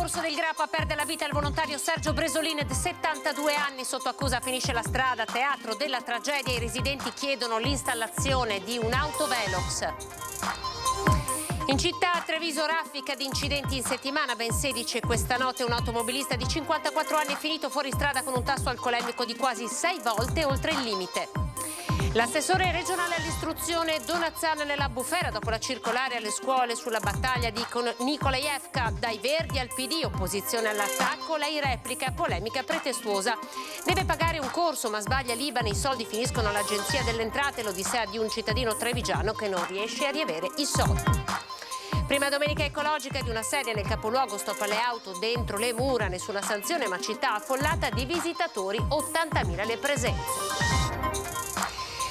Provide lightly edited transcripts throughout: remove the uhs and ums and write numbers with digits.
Borso del Grappa perde la vita il volontario Sergio Bresolin, 72 anni, sotto accusa finisce la strada, teatro della tragedia. I residenti chiedono l'installazione di un autovelox. In città a Treviso raffica di incidenti in settimana, ben 16 questa notte. Un automobilista di 54 anni è finito fuori strada con un tasso alcolemico di quasi 6 volte oltre il limite. L'assessore regionale all'istruzione Donazzano nella bufera dopo la circolare alle scuole sulla battaglia di Nikolajevka. Dai Verdi al PD, opposizione all'attacco, lei replica, polemica pretestuosa. Deve pagare un corso ma sbaglia l'IBAN, i soldi finiscono all'Agenzia delle Entrate, l'odissea di un cittadino trevigiano che non riesce a riavere i soldi. Prima domenica ecologica di una sedia nel capoluogo, stop alle auto dentro le mura, nessuna sanzione ma città affollata di visitatori, 80.000 le presenze.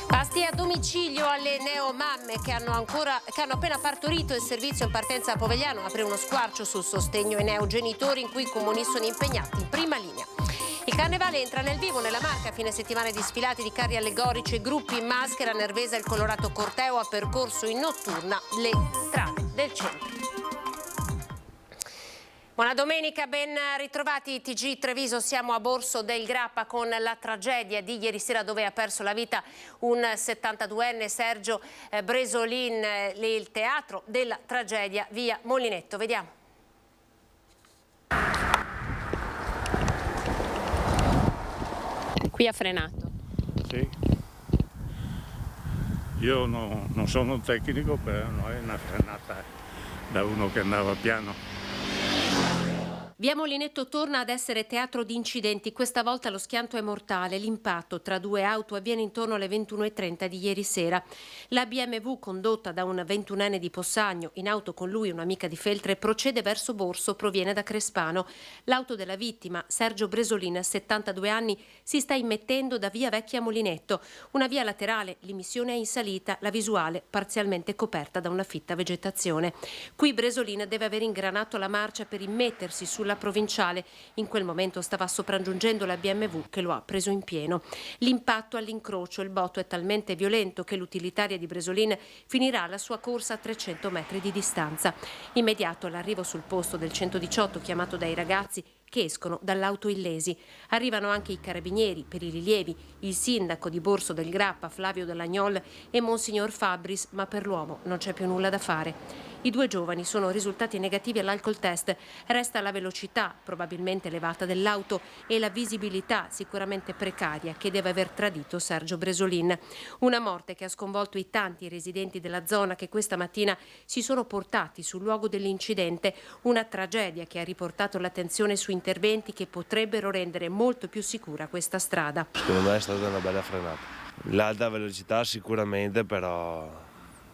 Pasti a domicilio alle neomamme che hanno appena partorito. Il servizio in partenza a Povegliano apre uno squarcio sul sostegno ai neogenitori in cui i comuni sono impegnati in prima linea. Il carnevale entra nel vivo nella Marca, fine settimana di sfilate di carri allegorici e gruppi in maschera. Nervesa il colorato corteo ha percorso in notturna le strade del centro. Buona domenica, ben ritrovati TG Treviso. Siamo a Borso del Grappa con la tragedia di ieri sera dove ha perso la vita un 72enne, Sergio Bresolin, il teatro della tragedia via Molinetto. Vediamo. Qui ha frenato. Sì. Io non sono un tecnico, però è una frenata da uno che andava piano. Via Molinetto torna ad essere teatro di incidenti, questa volta lo schianto è mortale. L'impatto tra due auto avviene intorno alle 21:30 di ieri sera. La BMW, condotta da un 21enne di Possagno, in auto con lui un'amica di Feltre, procede verso Borso, proviene da Crespano. L'auto della vittima, Sergio Bresolin, 72 anni, si sta immettendo da via Vecchia Molinetto, una via laterale, l'immissione è in salita, la visuale parzialmente coperta da una fitta vegetazione. Qui Bresolin deve aver ingranato la marcia per immettersi sulla provinciale. In quel momento stava sopraggiungendo la BMW che lo ha preso in pieno. L'impatto all'incrocio, il botto è talmente violento che l'utilitaria di Bresolin finirà la sua corsa a 300 metri di distanza. Immediato l'arrivo sul posto del 118 chiamato dai ragazzi che escono dall'auto illesi. Arrivano anche i carabinieri per i rilievi, il sindaco di Borso del Grappa, Flavio Delagnol, e Monsignor Fabris, ma per l'uomo non c'è più nulla da fare. I due giovani sono risultati negativi all'alcol test. Resta la velocità, probabilmente elevata, dell'auto e la visibilità, sicuramente precaria, che deve aver tradito Sergio Bresolin. Una morte che ha sconvolto i tanti residenti della zona che questa mattina si sono portati sul luogo dell'incidente. Una tragedia che ha riportato l'attenzione su interventi che potrebbero rendere molto più sicura questa strada. Secondo me è stata una bella frenata. L'alta velocità sicuramente, però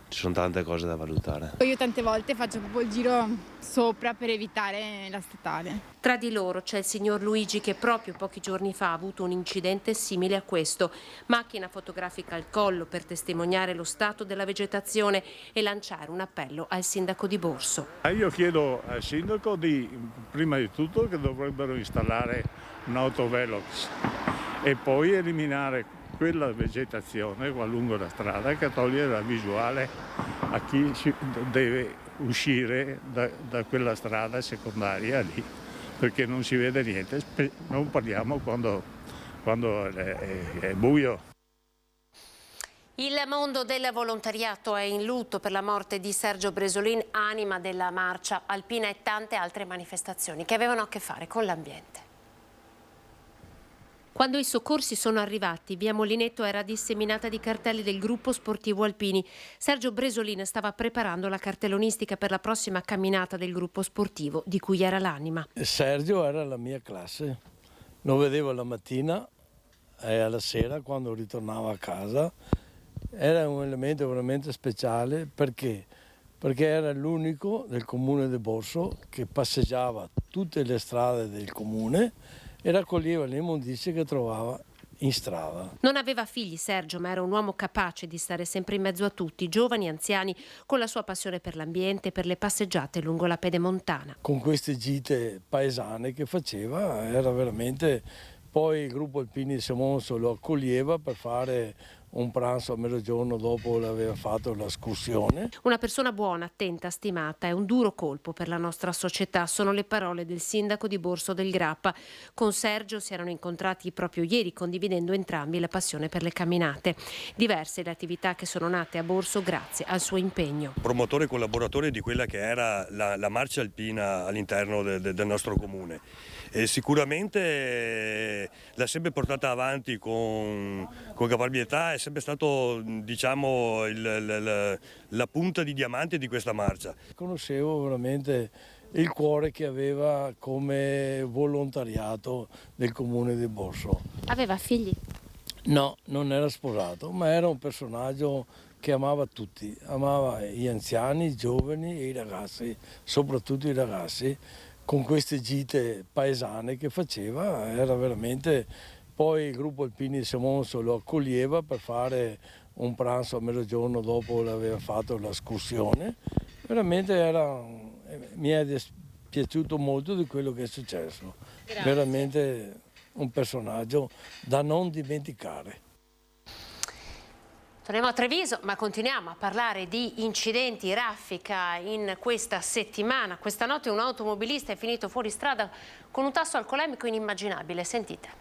ci sono tante cose da valutare. Io tante volte faccio proprio il giro sopra per evitare la statale. Tra di loro c'è il signor Luigi che proprio pochi giorni fa ha avuto un incidente simile a questo. Macchina fotografica al collo per testimoniare lo stato della vegetazione e lanciare un appello al sindaco di Borso. Io chiedo al sindaco prima di tutto che dovrebbero installare un autovelox e poi eliminare quella vegetazione qua lungo la strada che toglie la visuale a chi deve uscire da quella strada secondaria lì, perché non si vede niente, non parliamo quando è buio. Il mondo del volontariato è in lutto per la morte di Sergio Bresolin, anima della marcia alpina e tante altre manifestazioni che avevano a che fare con l'ambiente. Quando i soccorsi sono arrivati, via Molinetto era disseminata di cartelli del gruppo sportivo Alpini. Sergio Bresolin stava preparando la cartellonistica per la prossima camminata del gruppo sportivo di cui era l'anima. Sergio era la mia classe, lo vedevo la mattina e alla sera quando ritornavo a casa. Era un elemento veramente speciale perché era l'unico del comune di Borso che passeggiava tutte le strade del comune e raccoglieva le immondizie che trovava in strada. Non aveva figli Sergio, ma era un uomo capace di stare sempre in mezzo a tutti, giovani e anziani, con la sua passione per l'ambiente e per le passeggiate lungo la pedemontana. Con queste gite paesane che faceva era veramente... Poi il gruppo Alpini di Semonso lo accoglieva per fare un pranzo a mezzogiorno dopo aveva fatto l'escursione. Una persona buona, attenta, stimata, è un duro colpo per la nostra società, sono le parole del sindaco di Borso del Grappa. Con Sergio si erano incontrati proprio ieri, condividendo entrambi la passione per le camminate. Diverse le attività che sono nate a Borso grazie al suo impegno. Promotore e collaboratore di quella che era la marcia alpina all'interno del nostro comune. E sicuramente l'ha sempre portata avanti con caparbietà, è sempre stato, diciamo, la punta di diamante di questa marcia. Conoscevo veramente il cuore che aveva come volontariato del comune di Borso. Aveva figli? No, non era sposato, ma era un personaggio che amava tutti, amava gli anziani, i giovani e i ragazzi, soprattutto i ragazzi. Con queste gite paesane che faceva, era veramente... Poi il gruppo Alpini di Semonso lo accoglieva per fare un pranzo a mezzogiorno dopo aveva fatto l'escursione. Veramente mi è dispiaciuto molto di quello che è successo. Grazie. Veramente un personaggio da non dimenticare. Torniamo a Treviso, ma continuiamo a parlare di incidenti, raffica in questa settimana. Questa notte un automobilista è finito fuori strada con un tasso alcolemico inimmaginabile. Sentite.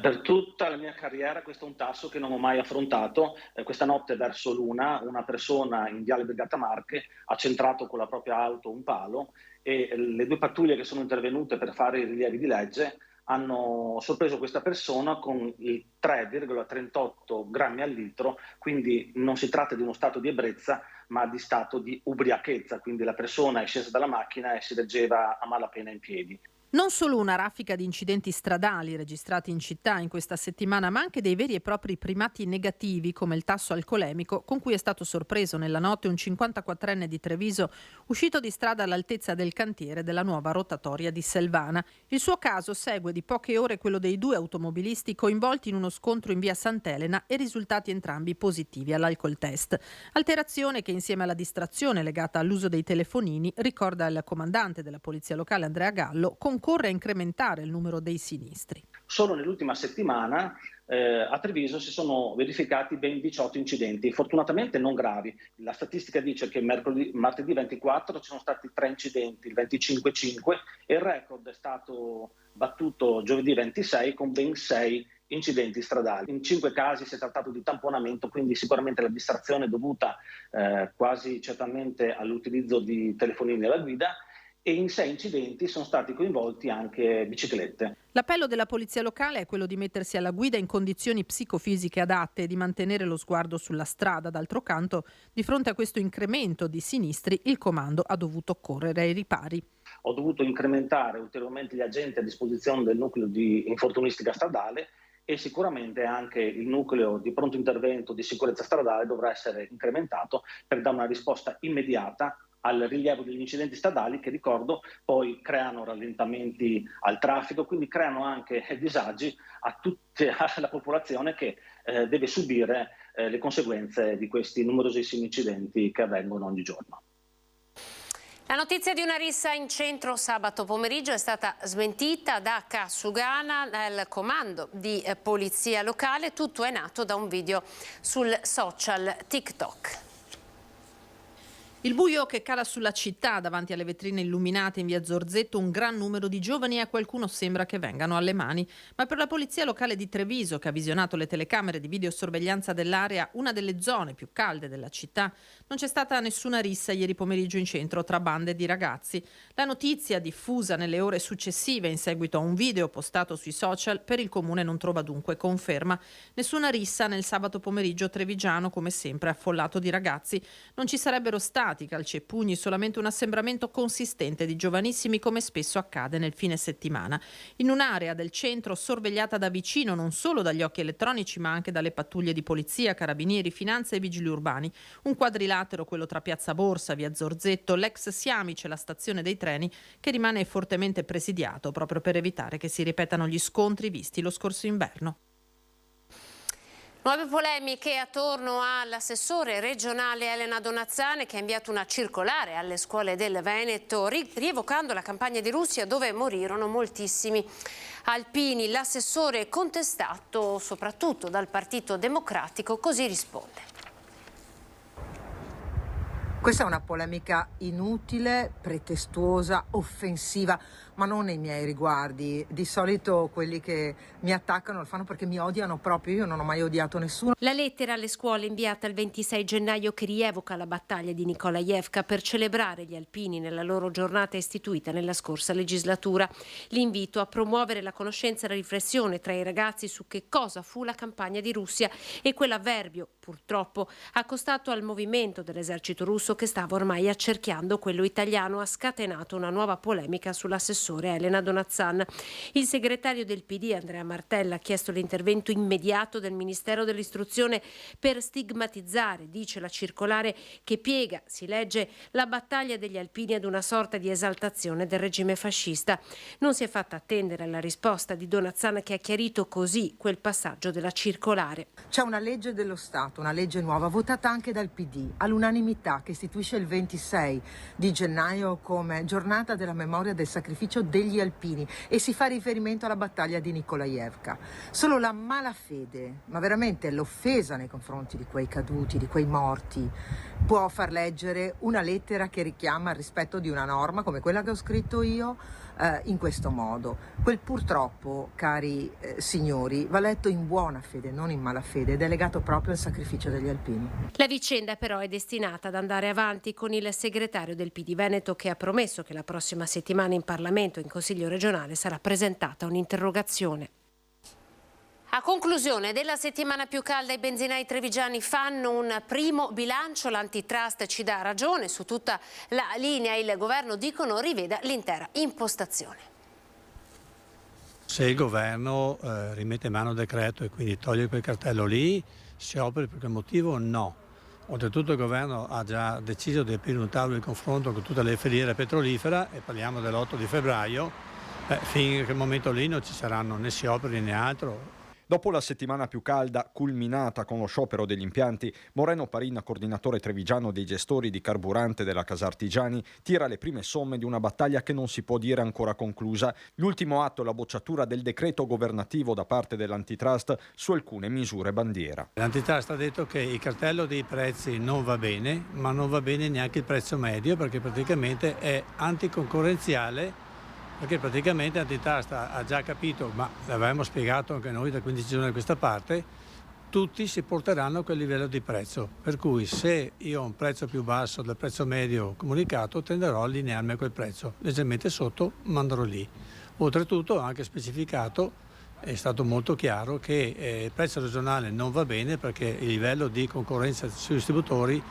Per tutta la mia carriera questo è un tasso che non ho mai affrontato. Questa notte verso l'una una persona in Viale Brigata Marche ha centrato con la propria auto un palo e le due pattuglie che sono intervenute per fare i rilievi di legge hanno sorpreso questa persona con il 3,38 grammi al litro, quindi non si tratta di uno stato di ebbrezza ma di stato di ubriachezza, quindi la persona è scesa dalla macchina e si reggeva a malapena in piedi. Non solo una raffica di incidenti stradali registrati in città in questa settimana, ma anche dei veri e propri primati negativi come il tasso alcolemico con cui è stato sorpreso nella notte un 54enne di Treviso uscito di strada all'altezza del cantiere della nuova rotatoria di Selvana. Il suo caso segue di poche ore quello dei due automobilisti coinvolti in uno scontro in via Sant'Elena e risultati entrambi positivi all'alcol test. Alterazione che insieme alla distrazione legata all'uso dei telefonini, ricorda il comandante della polizia locale Andrea Gallo, concorre a incrementare il numero dei sinistri. Solo nell'ultima settimana a Treviso si sono verificati ben 18 incidenti, fortunatamente non gravi. La statistica dice che martedì 24 ci sono stati 3 incidenti, il 25 5 e il record è stato battuto giovedì 26 con ben 6 incidenti stradali. In 5 casi si è trattato di tamponamento, quindi sicuramente la distrazione è dovuta quasi certamente all'utilizzo di telefonini alla guida, e in 6 incidenti sono stati coinvolti anche biciclette. L'appello della polizia locale è quello di mettersi alla guida in condizioni psicofisiche adatte e di mantenere lo sguardo sulla strada. D'altro canto, di fronte a questo incremento di sinistri, il comando ha dovuto correre ai ripari. Ho dovuto incrementare ulteriormente gli agenti a disposizione del nucleo di infortunistica stradale e sicuramente anche il nucleo di pronto intervento di sicurezza stradale dovrà essere incrementato per dare una risposta immediata al rilievo degli incidenti stradali che, ricordo, poi creano rallentamenti al traffico, quindi creano anche disagi a tutta la popolazione che deve subire le conseguenze di questi numerosissimi incidenti che avvengono ogni giorno. La notizia di una rissa in centro sabato pomeriggio è stata smentita da Casugana, nel comando di polizia locale. Tutto è nato da un video sul social TikTok. Il buio che cala sulla città davanti alle vetrine illuminate in via Zorzetto, un gran numero di giovani e a qualcuno sembra che vengano alle mani. Ma per la polizia locale di Treviso, che ha visionato le telecamere di videosorveglianza dell'area, una delle zone più calde della città, non c'è stata nessuna rissa ieri pomeriggio in centro tra bande di ragazzi. La notizia, diffusa nelle ore successive in seguito a un video postato sui social, per il comune non trova dunque conferma. Nessuna rissa nel sabato pomeriggio trevigiano, come sempre affollato di ragazzi. Non ci sarebbero stati calci e pugni, solamente un assembramento consistente di giovanissimi, come spesso accade nel fine settimana, in un'area del centro sorvegliata da vicino non solo dagli occhi elettronici ma anche dalle pattuglie di polizia, carabinieri, finanza e vigili urbani. Un quadrilatero, quello tra Piazza Borsa, via Zorzetto, l'ex Siamice, la stazione dei treni, che rimane fortemente presidiato proprio per evitare che si ripetano gli scontri visti lo scorso inverno. Nuove polemiche attorno all'assessore regionale Elena Donazzane, che ha inviato una circolare alle scuole del Veneto rievocando la campagna di Russia dove morirono moltissimi alpini. L'assessore, contestato soprattutto dal Partito Democratico, così risponde. Questa è una polemica inutile, pretestuosa, offensiva, ma non nei miei riguardi. Di solito quelli che mi attaccano lo fanno perché mi odiano proprio, io non ho mai odiato nessuno. La lettera alle scuole inviata il 26 gennaio che rievoca la battaglia di Nikolajevka per celebrare gli alpini nella loro giornata istituita nella scorsa legislatura. L'invito a promuovere la conoscenza e la riflessione tra i ragazzi su che cosa fu la campagna di Russia e quell'avverbio, purtroppo, accostato al movimento dell'esercito russo che stava ormai accerchiando quello italiano, ha scatenato una nuova polemica sull'assessore Elena Donazzan. Il segretario del PD, Andrea Martella, ha chiesto l'intervento immediato del Ministero dell'Istruzione per stigmatizzare, dice la circolare, che piega, si legge, la battaglia degli alpini ad una sorta di esaltazione del regime fascista. Non si è fatta attendere la risposta di Donazzan, che ha chiarito così quel passaggio della circolare. C'è una legge dello Stato, una legge nuova, votata anche dal PD, all'unanimità, che istituisce il 26 di gennaio come giornata della memoria del sacrificio degli alpini e si fa riferimento alla battaglia di Nikolajevka. Solo la malafede, ma veramente l'offesa nei confronti di quei caduti, di quei morti, può far leggere una lettera che richiama il rispetto di una norma come quella che ho scritto io in questo modo. Quel purtroppo, cari signori, va letto in buona fede, non in malafede, ed è legato proprio al sacrificio degli alpini. La vicenda però è destinata ad andare avanti con il segretario del PD Veneto, che ha promesso che la prossima settimana in Parlamento e in Consiglio regionale sarà presentata un'interrogazione. A conclusione della settimana più calda, i benzinai trevigiani fanno un primo bilancio. L'antitrust ci dà ragione. Su tutta la linea il governo, dicono, riveda l'intera impostazione. Se il governo rimette in mano il decreto e quindi toglie quel cartello lì, si opera per quel motivo? No. Oltretutto il governo ha già deciso di aprire un tavolo di confronto con tutte le filiere petrolifere, e parliamo dell'8 di febbraio, fino a quel momento lì non ci saranno né scioperi né altro. Dopo la settimana più calda, culminata con lo sciopero degli impianti, Moreno Parina, coordinatore trevigiano dei gestori di carburante della Casartigiani, tira le prime somme di una battaglia che non si può dire ancora conclusa. L'ultimo atto è la bocciatura del decreto governativo da parte dell'antitrust su alcune misure bandiera. L'antitrust ha detto che il cartello dei prezzi non va bene, ma non va bene neanche il prezzo medio, perché praticamente è anticoncorrenziale. Perché praticamente l'antitrust ha già capito, ma l'avevamo spiegato anche noi da 15 giorni a questa parte, tutti si porteranno a quel livello di prezzo. Per cui se io ho un prezzo più basso del prezzo medio comunicato, tenderò a allinearmi a quel prezzo. Leggermente sotto mandrò lì. Oltretutto ho anche specificato, è stato molto chiaro, che il prezzo regionale non va bene perché il livello di concorrenza sui distributori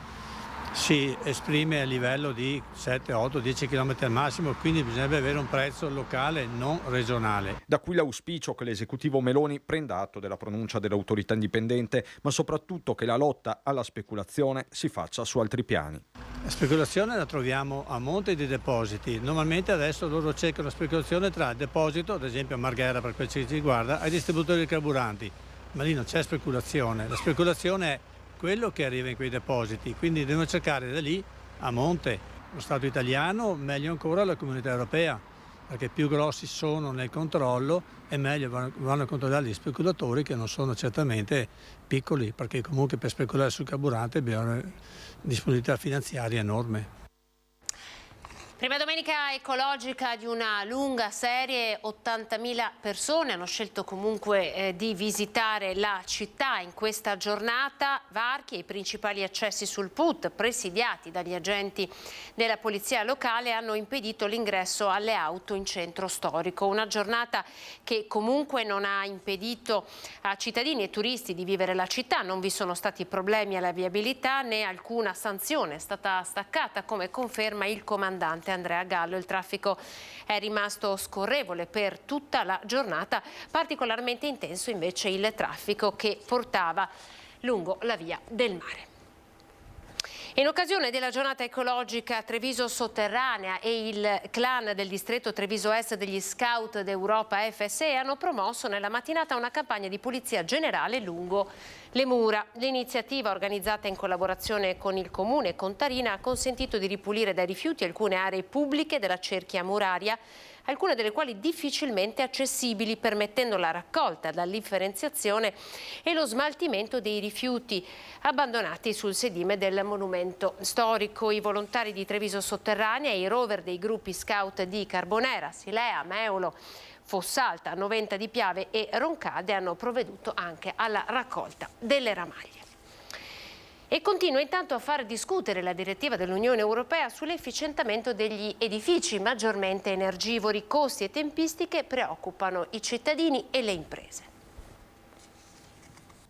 si esprime a livello di 7, 8, 10 km al massimo, quindi bisognerebbe avere un prezzo locale, non regionale. Da qui l'auspicio che l'esecutivo Meloni prenda atto della pronuncia dell'autorità indipendente, ma soprattutto che la lotta alla speculazione si faccia su altri piani. La speculazione la troviamo a monte di depositi. Normalmente adesso loro cercano la speculazione tra il deposito, ad esempio a Marghera per quel che ci riguarda, ai distributori di carburanti. Ma lì non c'è speculazione. La speculazione è quello che arriva in quei depositi, quindi devono cercare da lì a monte lo Stato italiano, meglio ancora la Comunità Europea, perché più grossi sono nel controllo e meglio vanno a controllare gli speculatori, che non sono certamente piccoli, perché comunque per speculare sul carburante bisogna una disponibilità finanziaria enorme. Prima domenica ecologica di una lunga serie, 80.000 persone hanno scelto comunque di visitare la città in questa giornata. Varchi e i principali accessi sul PUT, presidiati dagli agenti della polizia locale, hanno impedito l'ingresso alle auto in centro storico. Una giornata che comunque non ha impedito a cittadini e turisti di vivere la città. Non vi sono stati problemi alla viabilità né alcuna sanzione è stata staccata, come conferma il comandante Andrea Gallo. Il traffico è rimasto scorrevole per tutta la giornata, particolarmente intenso invece il traffico che portava lungo la via del mare. In occasione della giornata ecologica Treviso Sotterranea e il clan del distretto Treviso Est degli Scout d'Europa FSE hanno promosso nella mattinata una campagna di pulizia generale lungo le mura. L'iniziativa, organizzata in collaborazione con il Comune Contarina, ha consentito di ripulire dai rifiuti alcune aree pubbliche della cerchia muraria, alcune delle quali difficilmente accessibili, permettendo la raccolta, la differenziazione e lo smaltimento dei rifiuti abbandonati sul sedime del monumento storico. I volontari di Treviso Sotterranea e i rover dei gruppi scout di Carbonera, Silea, Meulo, Fossalta, Noventa di Piave e Roncade hanno provveduto anche alla raccolta delle ramaglie. E continua intanto a far discutere la direttiva dell'Unione Europea sull'efficientamento degli edifici maggiormente energivori. Costi e tempistiche preoccupano i cittadini e le imprese.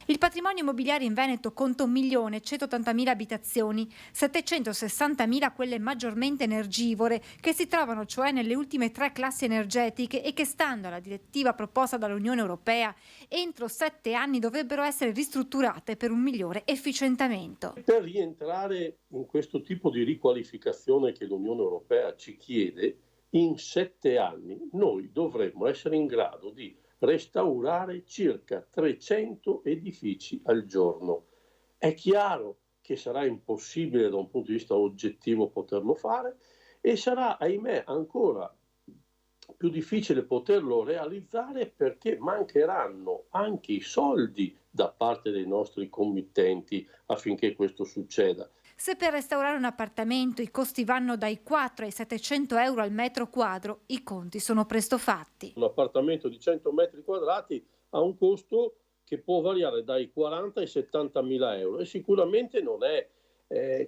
Il patrimonio immobiliare in Veneto conta 1.180.000 abitazioni, 760.000 quelle maggiormente energivore, che si trovano cioè nelle ultime 3 classi energetiche e che, stando alla direttiva proposta dall'Unione Europea, entro 7 anni dovrebbero essere ristrutturate per un migliore efficientamento. Per rientrare in questo tipo di riqualificazione che l'Unione Europea ci chiede, in 7 anni noi dovremmo essere in grado di restaurare circa 300 edifici al giorno. È chiaro che sarà impossibile da un punto di vista oggettivo poterlo fare e sarà, ahimè, ancora più difficile poterlo realizzare perché mancheranno anche i soldi da parte dei nostri committenti affinché questo succeda. Se per restaurare un appartamento i costi vanno dai 4 ai 700 euro al metro quadro, i conti sono presto fatti. Un appartamento di 100 metri quadrati ha un costo che può variare dai 40 ai 70 mila euro e sicuramente non è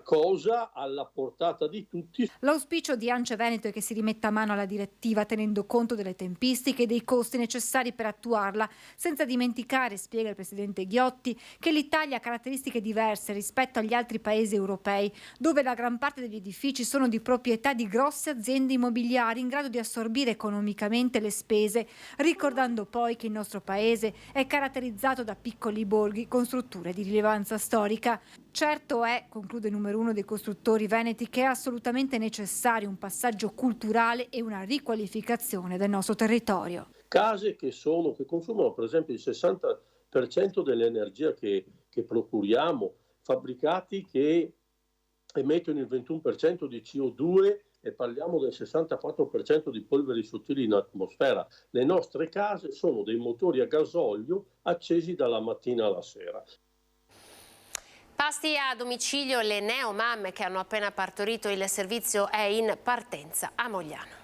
cosa alla portata di tutti. L'auspicio di Ance Veneto è che si rimetta mano alla direttiva tenendo conto delle tempistiche e dei costi necessari per attuarla, senza dimenticare, spiega il presidente Ghiotti, che l'Italia ha caratteristiche diverse rispetto agli altri paesi europei, dove la gran parte degli edifici sono di proprietà di grosse aziende immobiliari in grado di assorbire economicamente le spese, ricordando poi che il nostro paese è caratterizzato da piccoli borghi con strutture di rilevanza storica. Certo è, conclude il numero 1 dei costruttori veneti, che è assolutamente necessario un passaggio culturale e una riqualificazione del nostro territorio. Case che consumano per esempio il 60% dell'energia che procuriamo, fabbricati che emettono il 21% di CO2 e parliamo del 64% di polveri sottili in atmosfera. Le nostre case sono dei motori a gasolio accesi dalla mattina alla sera. Pasti a domicilio, le neomamme che hanno appena partorito, il servizio è in partenza a Mogliano.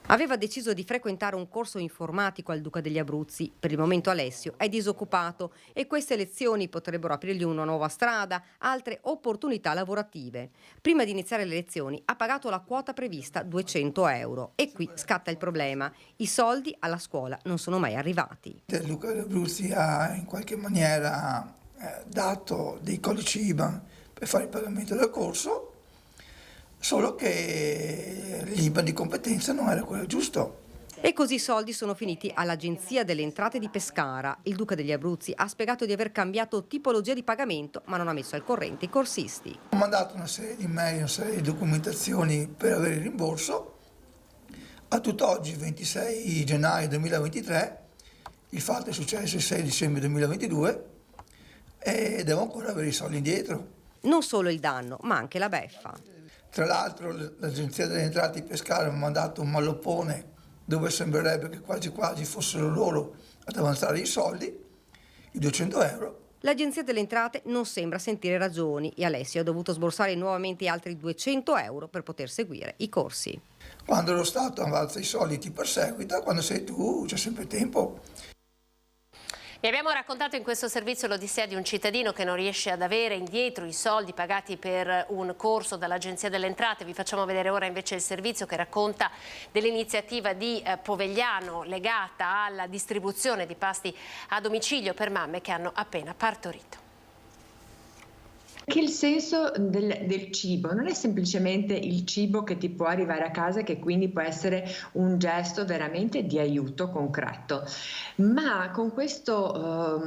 Aveva deciso di frequentare un corso informatico al Duca degli Abruzzi. Per il momento Alessio è disoccupato e queste lezioni potrebbero aprirgli una nuova strada, altre opportunità lavorative. Prima di iniziare le lezioni ha pagato la quota prevista, 200 euro. E qui scatta il problema. I soldi alla scuola non sono mai arrivati. Il Duca degli Abruzzi ha in qualche maniera dato dei codici IBAN per fare il pagamento del corso, solo che l'IBAN di competenza non era quello giusto. E così i soldi sono finiti all'Agenzia delle Entrate di Pescara. Il Duca degli Abruzzi ha spiegato di aver cambiato tipologia di pagamento, ma non ha messo al corrente i corsisti. Ho mandato una serie di mail, una serie di documentazioni per avere il rimborso. A tutt'oggi, 26 gennaio 2023, il fatto è successo il 6 dicembre 2022, e devo ancora avere i soldi indietro. Non solo il danno, ma anche la beffa. Tra l'altro l'Agenzia delle Entrate di Pescara mi ha mandato un malloppone dove sembrerebbe che quasi quasi fossero loro ad avanzare i soldi, i 200 euro. L'Agenzia delle Entrate non sembra sentire ragioni e Alessio ha dovuto sborsare nuovamente altri 200 euro per poter seguire i corsi. Quando lo Stato avanza i soldi ti perseguita, quando sei tu c'è sempre tempo. Vi abbiamo raccontato in questo servizio l'odissea di un cittadino che non riesce ad avere indietro i soldi pagati per un corso dall'Agenzia delle Entrate. Vi facciamo vedere ora invece il servizio che racconta dell'iniziativa di Povegliano legata alla distribuzione di pasti a domicilio per mamme che hanno appena partorito. Che il senso del cibo non è semplicemente il cibo che ti può arrivare a casa, che quindi può essere un gesto veramente di aiuto concreto, ma con questo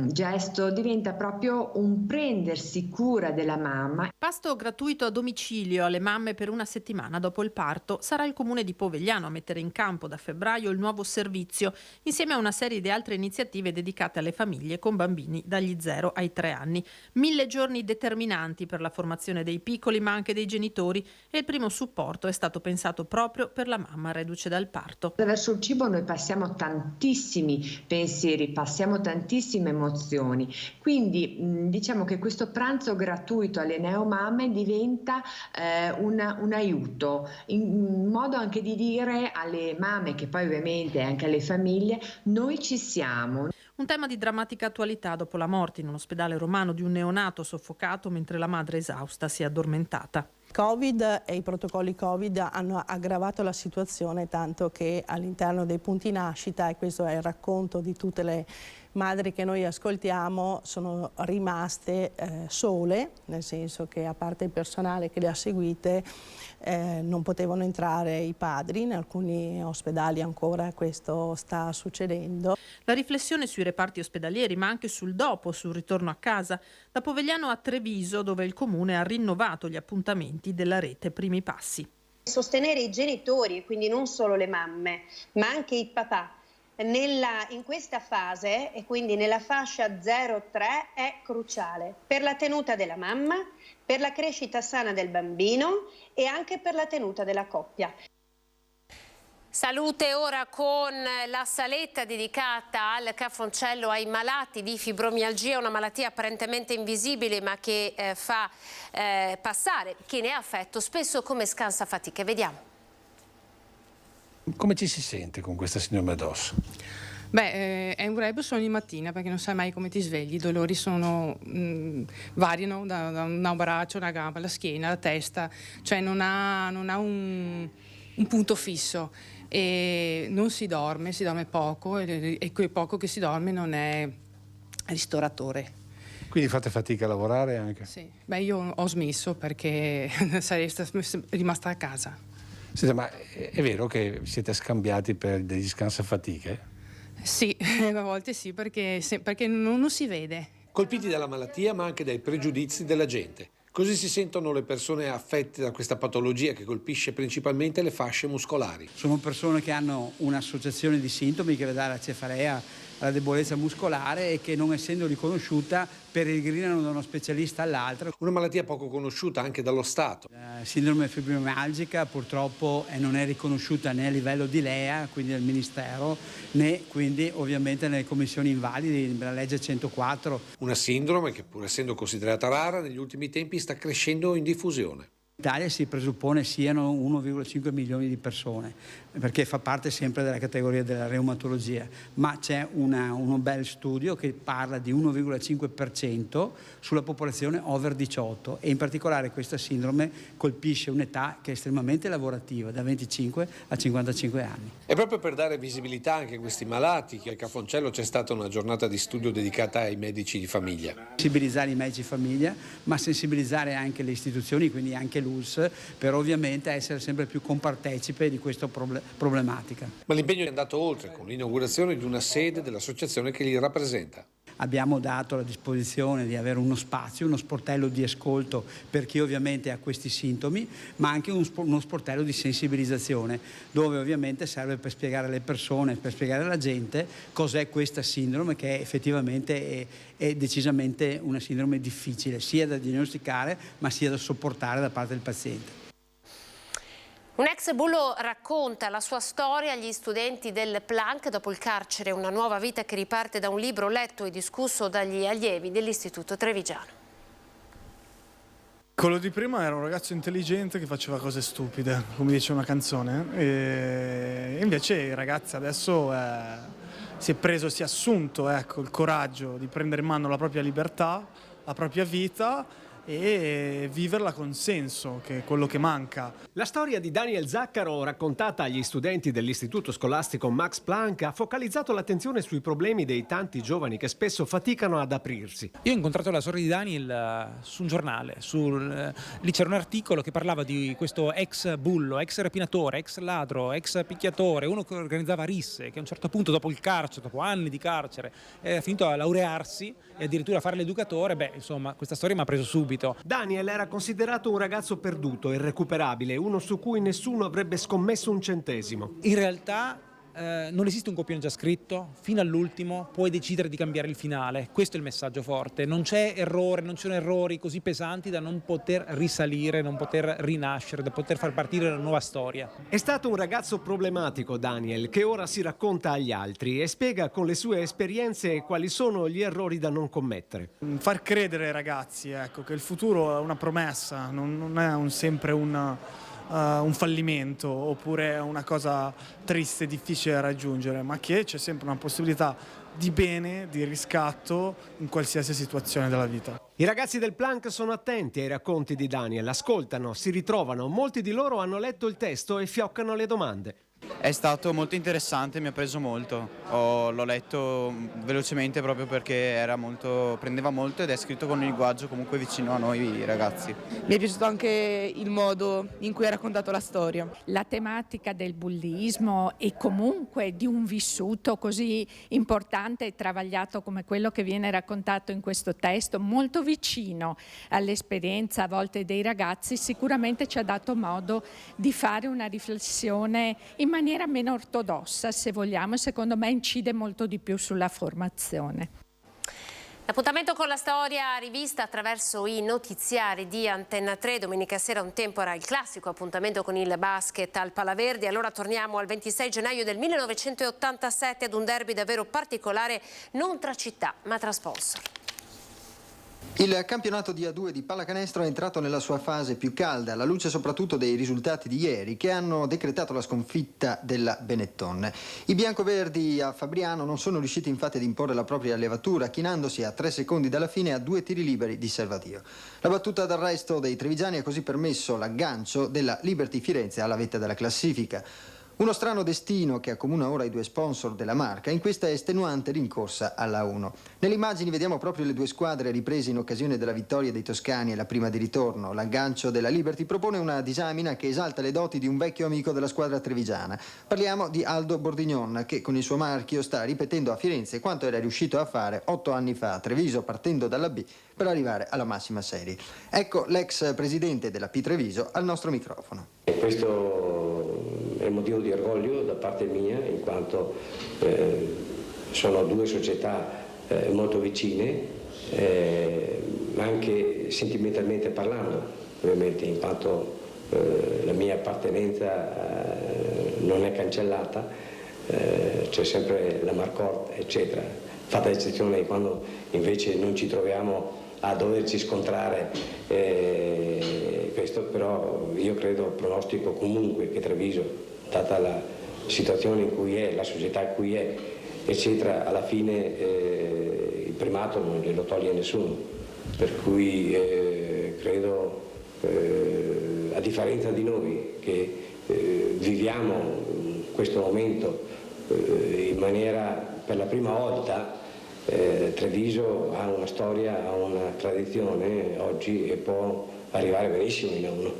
gesto diventa proprio un prendersi cura della mamma. Pasto gratuito a domicilio alle mamme per una settimana dopo il parto. Sarà il comune di Povegliano a mettere in campo da febbraio il nuovo servizio, insieme a una serie di altre iniziative dedicate alle famiglie con bambini dagli 0 ai 3 anni. 1000 giorni determinanti per la formazione dei piccoli ma anche dei genitori, e il primo supporto è stato pensato proprio per la mamma reduce dal parto. Attraverso il cibo noi passiamo tantissimi pensieri, passiamo tantissime emozioni, quindi diciamo che questo pranzo gratuito alle neomamme diventa un aiuto, in modo anche di dire alle mamme, che poi ovviamente anche alle famiglie, noi ci siamo. Un tema di drammatica attualità dopo la morte in un ospedale romano di un neonato soffocato mentre la madre esausta si è addormentata. Covid e i protocolli Covid hanno aggravato la situazione, tanto che all'interno dei punti nascita, e questo è il racconto di tutte le madri che noi ascoltiamo, sono rimaste sole, nel senso che a parte il personale che le ha seguite non potevano entrare i padri, in alcuni ospedali ancora questo sta succedendo. La riflessione sui reparti ospedalieri, ma anche sul dopo, sul ritorno a casa, da Povegliano a Treviso, dove il comune ha rinnovato gli appuntamenti della rete Primi Passi. Sostenere i genitori, quindi non solo le mamme, ma anche i papà, in questa fase, e quindi nella fascia 0-3, è cruciale per la tenuta della mamma, per la crescita sana del bambino e anche per la tenuta della coppia. Salute ora con la saletta dedicata al cafoncello ai malati di fibromialgia, una malattia apparentemente invisibile ma che fa passare chi ne è affetto spesso come scansafatiche. Vediamo. Come ci si sente con questa sindrome addosso? Beh, è un rebus ogni mattina, perché non sai mai come ti svegli. I dolori variano da un braccio, una gamba, la schiena, la testa, cioè non ha un punto fisso, e non si dorme poco, e quel poco che si dorme non è ristoratore. Quindi fate fatica a lavorare anche? Sì, beh, io ho smesso perché sarei rimasta a casa. Senta, ma è vero che siete scambiati per degli scansafatiche? Sì, a volte sì, perché non si vede. Colpiti dalla malattia ma anche dai pregiudizi della gente. Così si sentono le persone affette da questa patologia che colpisce principalmente le fasce muscolari. Sono persone che hanno un'associazione di sintomi che va dalla cefalea alla debolezza muscolare e che, non essendo riconosciuta, peregrinano da uno specialista all'altro. Una malattia poco conosciuta anche dallo Stato. La sindrome fibromialgica purtroppo non è riconosciuta né a livello di LEA, quindi del Ministero, né quindi ovviamente nelle commissioni invalidi della legge 104. Una sindrome che, pur essendo considerata rara, negli ultimi tempi sta crescendo in diffusione. In Italia si presuppone siano 1,5 milioni di persone, perché fa parte sempre della categoria della reumatologia, ma c'è un bel studio che parla di 1,5% sulla popolazione over 18, e in particolare questa sindrome colpisce un'età che è estremamente lavorativa, da 25 a 55 anni. E proprio per dare visibilità anche a questi malati che al Cafoncello c'è stata una giornata di studio dedicata ai medici di famiglia. Sensibilizzare i medici di famiglia, ma sensibilizzare anche le istituzioni, quindi anche l'ULSS, per ovviamente essere sempre più compartecipe di questa problematica. Ma l'impegno è andato oltre, con l'inaugurazione di una sede dell'associazione che li rappresenta. Abbiamo dato la disposizione di avere uno spazio, uno sportello di ascolto per chi ovviamente ha questi sintomi, ma anche uno sportello di sensibilizzazione, dove ovviamente serve per spiegare alle persone, per spiegare alla gente cos'è questa sindrome, che effettivamente è decisamente una sindrome difficile, sia da diagnosticare ma sia da sopportare da parte del paziente. Un ex bullo racconta la sua storia agli studenti del Planck dopo il carcere, una nuova vita che riparte da un libro letto e discusso dagli allievi dell'Istituto Trevigiano. Quello di prima era un ragazzo intelligente che faceva cose stupide, come dice una canzone, e invece il ragazzo adesso si è assunto il coraggio di prendere in mano la propria libertà, la propria vita, e viverla con senso, che è quello che manca. La storia di Daniel Zaccaro, raccontata agli studenti dell'istituto scolastico Max Planck, ha focalizzato l'attenzione sui problemi dei tanti giovani che spesso faticano ad aprirsi. Io ho incontrato la storia di Daniel su un giornale, lì c'era un articolo che parlava di questo ex bullo, ex rapinatore, ex ladro, ex picchiatore, uno che organizzava risse, che a un certo punto dopo il carcere, dopo anni di carcere, è finito a laurearsi e addirittura a fare l'educatore. Insomma, questa storia mi ha preso subito. Daniel era considerato un ragazzo perduto, irrecuperabile, uno su cui nessuno avrebbe scommesso un centesimo. In realtà non esiste un copione già scritto, fino all'ultimo puoi decidere di cambiare il finale, questo è il messaggio forte, non c'è errore, non ci sono errori così pesanti da non poter risalire, non poter rinascere, da poter far partire una nuova storia. È stato un ragazzo problematico Daniel, che ora si racconta agli altri e spiega con le sue esperienze quali sono gli errori da non commettere. Far credere ai ragazzi, che il futuro è una promessa, non è sempre un fallimento oppure una cosa triste e difficile da raggiungere, ma che c'è sempre una possibilità di bene, di riscatto in qualsiasi situazione della vita. I ragazzi del Planck sono attenti ai racconti di Daniel, ascoltano, si ritrovano, molti di loro hanno letto il testo e fioccano le domande. È stato molto interessante, mi ha preso molto, l'ho letto velocemente proprio perché prendeva molto ed è scritto con un linguaggio comunque vicino a noi ragazzi. Mi è piaciuto anche il modo in cui ha raccontato la storia. La tematica del bullismo e comunque di un vissuto così importante e travagliato come quello che viene raccontato in questo testo, molto vicino all'esperienza a volte dei ragazzi, sicuramente ci ha dato modo di fare una riflessione in maniera meno ortodossa, se vogliamo, secondo me incide molto di più sulla formazione. L'appuntamento con la storia rivista attraverso i notiziari di Antenna 3. Domenica sera un tempo era il classico appuntamento con il basket al Palaverdi. Allora torniamo al 26 gennaio del 1987 ad un derby davvero particolare, non tra città ma tra sponsor. Il campionato di A2 di pallacanestro è entrato nella sua fase più calda, alla luce soprattutto dei risultati di ieri che hanno decretato la sconfitta della Benetton. I biancoverdi a Fabriano non sono riusciti infatti ad imporre la propria levatura, chinandosi a 3 secondi dalla fine a 2 tiri liberi di Servatio. La battuta d'arresto dei trevigiani ha così permesso l'aggancio della Liberty Firenze alla vetta della classifica. Uno strano destino che accomuna ora i due sponsor della marca in questa estenuante rincorsa alla 1. Nelle immagini vediamo proprio le due squadre riprese in occasione della vittoria dei toscani e la prima di ritorno. L'aggancio della Liberty propone una disamina che esalta le doti di un vecchio amico della squadra trevigiana. Parliamo di Aldo Bordignon, che con il suo marchio sta ripetendo a Firenze quanto era riuscito a fare 8 anni fa a Treviso, partendo dalla B per arrivare alla massima serie. Ecco l'ex presidente della P Treviso al nostro microfono. Questo è motivo di orgoglio da parte mia, in quanto sono due società molto vicine, anche sentimentalmente parlando, ovviamente, in quanto la mia appartenenza non è cancellata, c'è sempre la Marcort, eccetera, fatta eccezione quando invece non ci troviamo a doverci scontrare. Questo però io pronostico comunque che Treviso, data la situazione in cui è, la società in cui è, eccetera, alla fine il primato non glielo toglie nessuno, per cui credo, a differenza di noi che viviamo questo momento in maniera per la prima volta, Treviso ha una storia, ha una tradizione oggi e può arrivare benissimo in A1.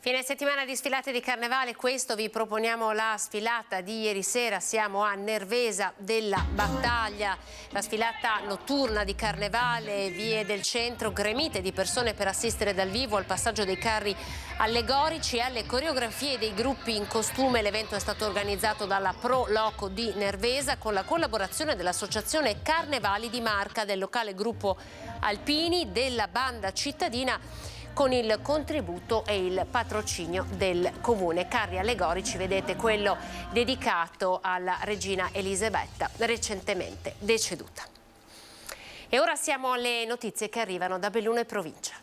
Fine settimana di sfilate di carnevale, questo vi proponiamo la sfilata di ieri sera, siamo a Nervesa della Battaglia, la sfilata notturna di carnevale, vie del centro gremite di persone per assistere dal vivo al passaggio dei carri allegorici e alle coreografie dei gruppi in costume. L'evento è stato organizzato dalla Pro Loco di Nervesa con la collaborazione dell'Associazione Carnevali di Marca, del locale gruppo Alpini, della banda cittadina, con il contributo e il patrocinio del comune. Carri allegorici, vedete quello dedicato alla regina Elisabetta, recentemente deceduta. E ora siamo alle notizie che arrivano da Belluno e provincia.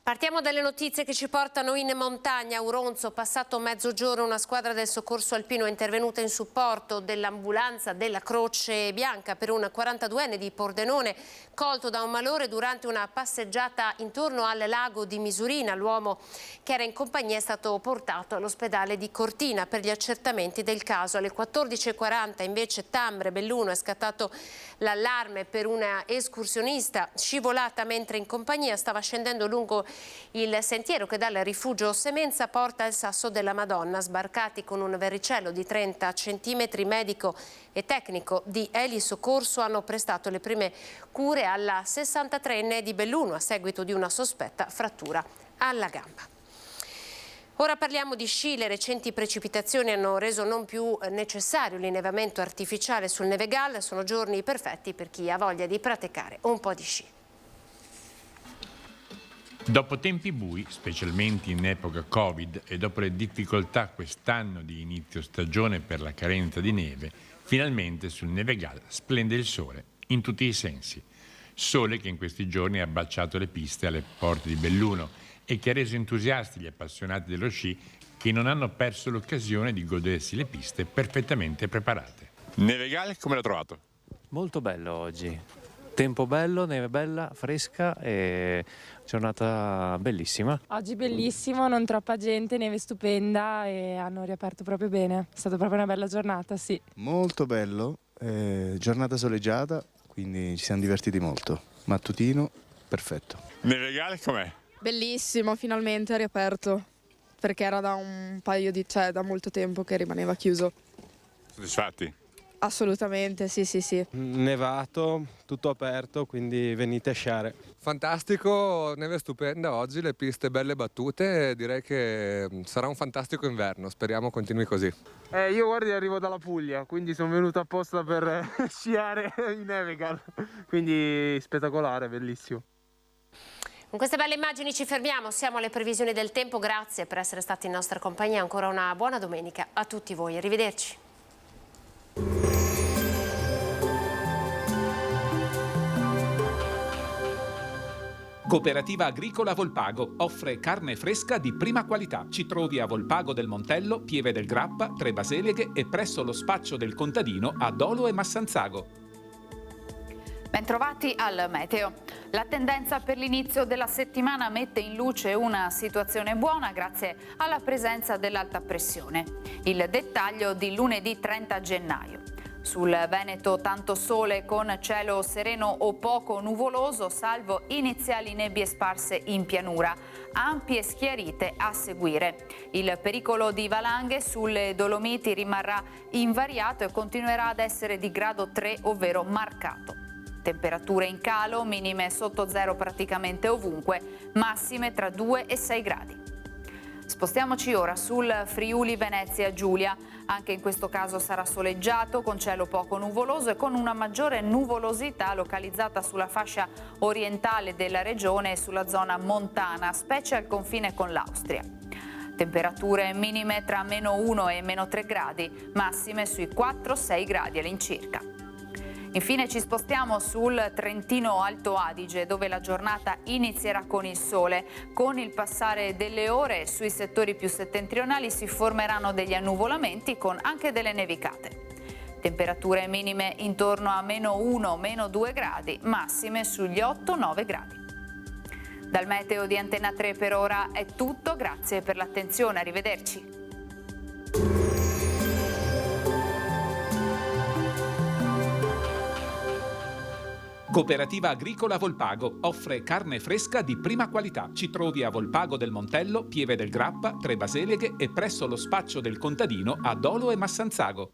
Partiamo dalle notizie che ci portano in montagna. A Auronzo, passato mezzogiorno, una squadra del soccorso alpino è intervenuta in supporto dell'ambulanza della Croce Bianca per un 42enne di Pordenone colto da un malore durante una passeggiata intorno al lago di Misurina. L'uomo che era in compagnia è stato portato all'ospedale di Cortina per gli accertamenti del caso. Alle 14:40 invece Tambre, Belluno, è scattato l'allarme per una escursionista scivolata mentre in compagnia stava scendendo lungo il sentiero che dal rifugio Semenza porta al Sasso della Madonna. Sbarcati con un verricello di 30 centimetri, medico e tecnico di Eli Soccorso hanno prestato le prime cure alla 63enne di Belluno a seguito di una sospetta frattura alla gamba. Ora parliamo di sci. Le recenti precipitazioni hanno reso non più necessario l'innevamento artificiale sul Nevegal. Sono giorni perfetti per chi ha voglia di praticare un po' di sci. Dopo tempi bui, specialmente in epoca Covid, e dopo le difficoltà quest'anno di inizio stagione per la carenza di neve, finalmente sul Nevegal splende il sole, in tutti i sensi. Sole che in questi giorni ha abbracciato le piste alle porte di Belluno e che ha reso entusiasti gli appassionati dello sci che non hanno perso l'occasione di godersi le piste perfettamente preparate. Nevegal, come l'ha trovato? Molto bello oggi. Tempo bello, neve bella, fresca e giornata bellissima. Oggi bellissimo, non troppa gente, neve stupenda e hanno riaperto proprio bene. È stata proprio una bella giornata, sì. Molto bello, giornata soleggiata, quindi ci siamo divertiti molto. Mattutino, perfetto. Nevegal com'è? Bellissimo, finalmente è riaperto, perché era da da molto tempo che rimaneva chiuso. Soddisfatti? Assolutamente, sì. Nevato, tutto aperto, quindi venite a sciare. Fantastico, neve stupenda oggi, le piste belle battute, direi che sarà un fantastico inverno, speriamo continui così. Io guardi arrivo dalla Puglia, quindi sono venuto apposta per sciare in Nevegal, quindi spettacolare, bellissimo. Con queste belle immagini ci fermiamo, siamo alle previsioni del tempo, grazie per essere stati in nostra compagnia, ancora una buona domenica a tutti voi, arrivederci. Cooperativa Agricola Volpago offre carne fresca di prima qualità. Ci trovi a Volpago del Montello, Pieve del Grappa, Tre Baseleghe e presso lo spaccio del contadino a Dolo e Massanzago. Bentrovati al meteo. La tendenza per l'inizio della settimana mette in luce una situazione buona grazie alla presenza dell'alta pressione. Il dettaglio di lunedì 30 gennaio. Sul Veneto tanto sole con cielo sereno o poco nuvoloso, salvo iniziali nebbie sparse in pianura, ampie schiarite a seguire. Il pericolo di valanghe sulle Dolomiti rimarrà invariato e continuerà ad essere di grado 3, ovvero marcato. Temperature in calo, minime sotto zero praticamente ovunque, massime tra 2 e 6 gradi. Spostiamoci ora sul Friuli Venezia Giulia. Anche in questo caso sarà soleggiato, con cielo poco nuvoloso e con una maggiore nuvolosità localizzata sulla fascia orientale della regione e sulla zona montana, specie al confine con l'Austria. Temperature minime tra -1 e -3 gradi, massime sui 4-6 gradi all'incirca. Infine ci spostiamo sul Trentino Alto Adige, dove la giornata inizierà con il sole. Con il passare delle ore sui settori più settentrionali si formeranno degli annuvolamenti con anche delle nevicate. Temperature minime intorno a -1, -2 gradi, massime sugli 8-9 gradi. Dal meteo di Antena 3 per ora è tutto, grazie per l'attenzione, arrivederci. Cooperativa Agricola Volpago offre carne fresca di prima qualità. Ci trovi a Volpago del Montello, Pieve del Grappa, Tre Baseleghe e presso lo spaccio del contadino a Dolo e Massanzago.